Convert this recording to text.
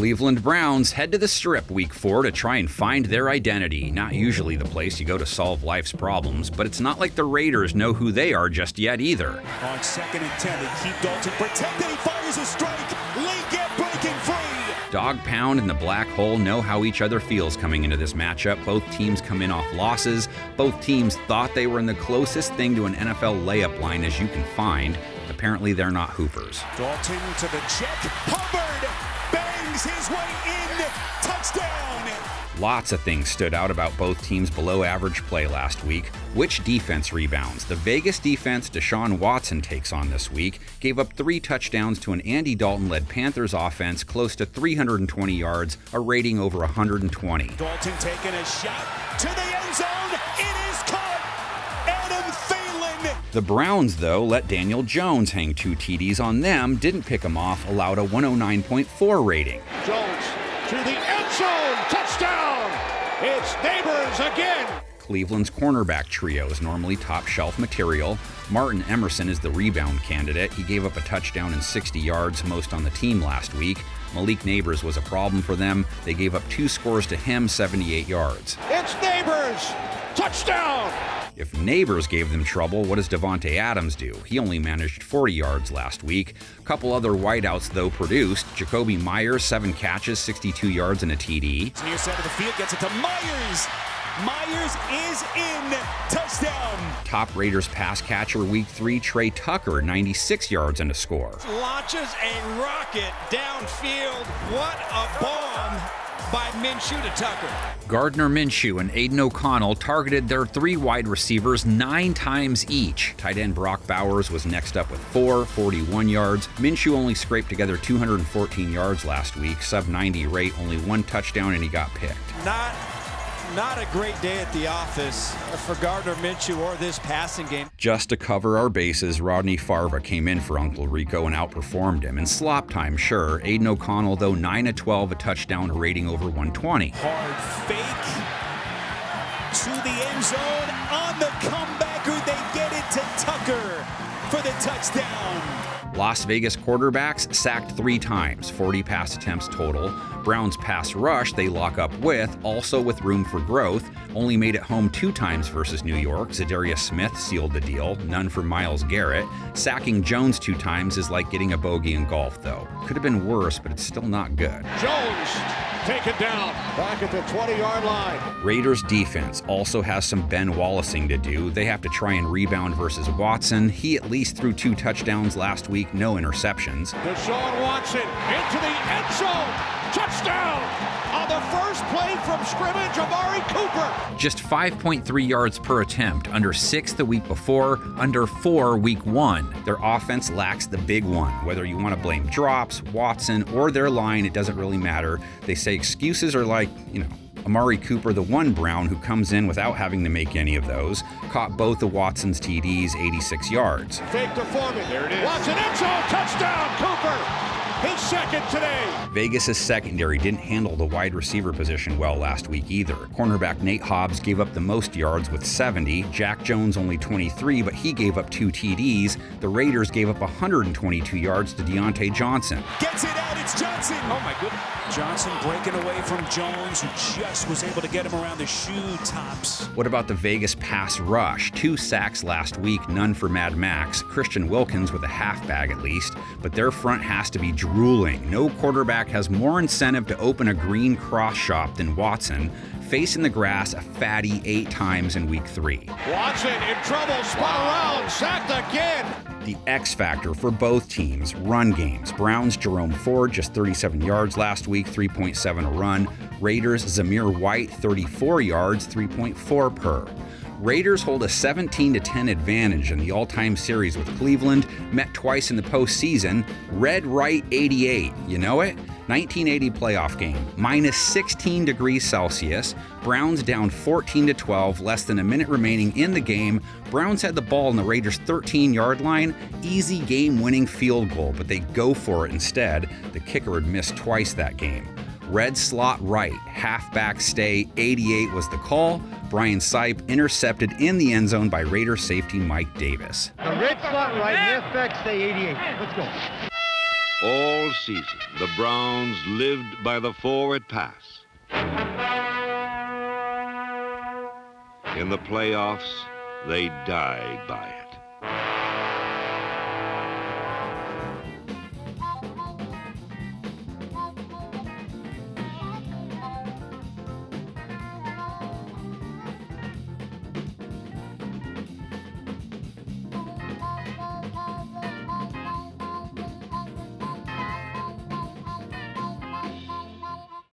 Cleveland Browns head to the Strip Week 4 to try and find their identity. Not usually the place you go to solve life's problems, but it's not like the Raiders know who they are just yet either. On 2nd and 10, they keep Dalton protected. He fires a strike. Linkett breaking free. Dog Pound and the Black Hole know how each other feels coming into this matchup. Both teams come in off losses. Both teams thought they were in the closest thing to an NFL layup line as you can find. Apparently they're not hoopers. Dalton to the check. Hubbard bangs his way in. Touchdown. Lots of things stood out about both teams' below-average play last week. Which defense rebounds? The Vegas defense Deshaun Watson takes on this week gave up 3 touchdowns to an Andy Dalton-led Panthers offense close to 320 yards, a rating over 120. Dalton taking a shot to the end zone. It is caught. Adam Thielen. The Browns, though, let Daniel Jones hang 2 TDs on them, didn't pick him off, allowed a 109.4 rating. Jones to the end zone. Touchdown. It's Neighbors again. Cleveland's cornerback trio is normally top-shelf material. Martin Emerson is the rebound candidate. He gave up a touchdown and 60 yards, most on the team last week. Malik Neighbors was a problem for them. They gave up 2 scores to him, 78 yards. It's Neighbors. Touchdown. If Neighbors gave them trouble, what does Devontae Adams do? He only managed 40 yards last week. A couple other wideouts, though, produced. Jacoby Myers, 7 catches, 62 yards and a TD. Near side of the field, gets it to Myers. Myers is in. Touchdown. Top Raiders pass catcher week 3, Trey Tucker, 96 yards and a score. Launches a rocket downfield. What a bomb by Minshew to Tucker. Gardner Minshew and Aiden O'Connell targeted their 3 wide receivers 9 times each. Tight end Brock Bowers was next up with 41 yards. Minshew only scraped together 214 yards last week, sub-90 rate, only 1 touchdown, and he got picked. Not a great day at the office for Gardner Minshew or this passing game. Just to cover our bases, Rodney Farva came in for Uncle Rico and outperformed him. In slop time, sure. Aiden O'Connell, though, 9 of 12, a touchdown, a rating over 120. Hard fake to the end zone. On the comebacker, they get it to Tucker for the touchdown. Las Vegas quarterbacks sacked 3 times, 40 pass attempts total. Browns pass rush they lock up with, also with room for growth. Only made it home 2 times versus New York. Zadarius Smith sealed the deal, none for Myles Garrett. Sacking Jones 2 times is like getting a bogey in golf, though. Could have been worse, but it's still not good. Jones taken down back at the 20-yard line. Raiders defense also has some Ben Wallacing to do. They have to try and rebound versus Watson. He at least threw 2 touchdowns last week, no interceptions. Deshaun Watson into the end zone. Touchdown! On the first play from scrimmage, Amari Cooper. Just 5.3 yards per attempt, under 6 the week before, under 4 week 1. Their offense lacks the big one. Whether you want to blame drops, Watson, or their line, it doesn't really matter. They say excuses are like, Amari Cooper, the one Brown who comes in without having to make any of those, caught both of Watson's TDs, 86 yards. Fake to Foreman. There it is. Watson end zone. Touchdown, Cooper. His second today. Vegas' secondary didn't handle the wide receiver position well last week either. Cornerback Nate Hobbs gave up the most yards with 70. Jack Jones only 23, but he gave up 2 TDs. The Raiders gave up 122 yards to Deontay Johnson. Gets it out, it's Johnson. Oh my goodness. Johnson breaking away from Jones, who just was able to get him around the shoe tops. What about the Vegas pass rush? 2 sacks last week, none for Mad Max. Christian Wilkins with a half bag at least, but their front has to be drooling. No quarterback has more incentive to open a green cross shop than Watson, facing the grass a fatty 8 times in week 3. Watson in trouble, spun around, sacked again. The X factor for both teams, run games. Browns' Jerome Ford, just 37 yards last week, 3.7 a run. Raiders' Zamir White, 34 yards, 3.4 per. Raiders hold a 17-10 advantage in the all-time series with Cleveland, met twice in the postseason. Red Right 88, you know it? 1980 playoff game, minus 16 degrees Celsius. Browns down 14-12, less than a minute remaining in the game. Browns had the ball on the Raiders' 13-yard line. Easy game-winning field goal, but they go for it instead. The kicker had missed twice that game. Red slot right, halfback stay, 88 was the call. Brian Sipe intercepted in the end zone by Raider safety Mike Davis. The red slot right, halfback stay, 88. Let's go. All season, the Browns lived by the forward pass. In the playoffs, they died by it.